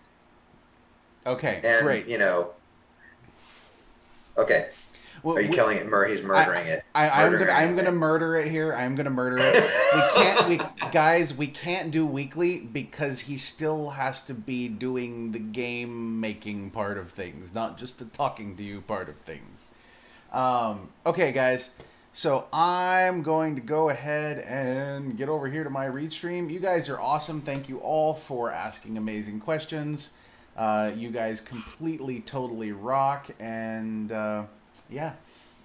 Okay, And great. okay. Well, Are you killing it? He's I, murdering it. I'm Murdering gonna it. murder it here. I'm gonna murder it. We can't do weekly because he still has to be doing the game making part of things, not just the talking to you part of things. Okay, guys. So I'm going to go ahead and get over here to my read stream. You guys are awesome. Thank you all for asking amazing questions. You guys completely, totally rock. And yeah,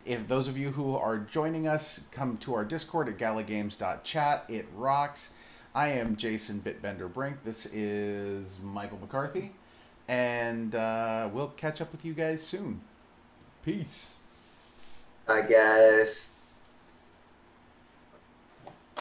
if those of you who are joining us, come to our Discord at galagames.chat. It rocks. I am Jason Bitbender Brink. This is Michael McCarthy. And we'll catch up with you guys soon. Peace. I guess.